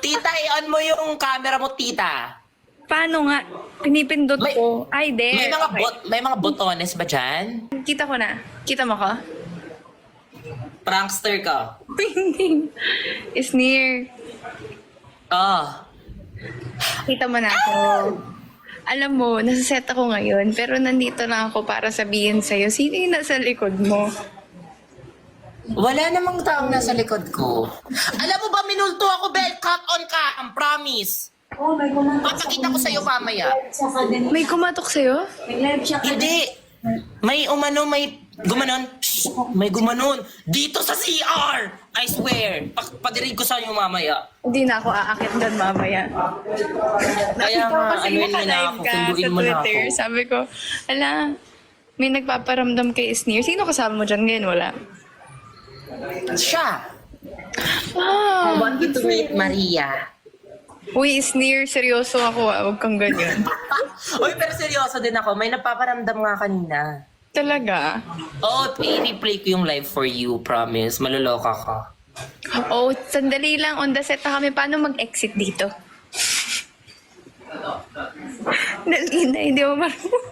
Tita, i-on mo yung camera mo, tita. Paano nga? Pinipindot May- ko. Ay, there. May mga botones ba dyan? Kita ko na. Kita mo ko? Prankster ka. Is near. Oh. Kita mo na ako. Alam mo, nasa-set ako ngayon, pero nandito lang ako para sabihin sa'yo, sino yung nasa likod mo? Wala namang taong nasa likod ko. Alam mo ba, minulto ako, Bel? Cut on ka, ang promise. Oh, may gumatok Papakita ko sa'yo mamaya. siya ka din. May kumatok sa'yo? Nag-live siya ka din. Hindi. May umano, may gumanon. Shh, may gumanon. Dito sa CR! I swear. Padirig ko sa inyo mamaya. Hindi na ako aakit doon mamaya. Kaya Nakita ko nga, kasi ano yun na naka-live ako, ka sunduin sa mo na Twitter. ako. Sabi ko, ala, may nagpaparamdam kay Sneer. Sino kasama mo dyan ngayon? Wala. Siya. Ah, I want you to meet Maria. uy, Sneer, seryoso ako ah. Huwag kang ganyan. Uy, pero seryoso din ako. May napaparamdam nga kanina. Talaga? Oo, i-replay ko yung live for you, promise. Maluloka ka. Oh, sandali lang. On the set na kami. Paano mag-exit dito? Dali na, hindi mo marunong.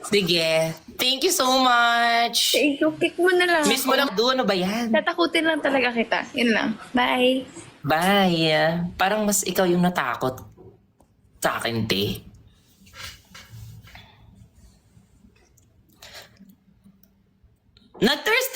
Sige. Thank you so much. Kick mo na lang. Miss mo lang doon, ano ba yan? Tatakutin lang talaga kita. Yun lang. Bye. Bye. Parang mas ikaw yung natakot sa akin, te. Nag-thirst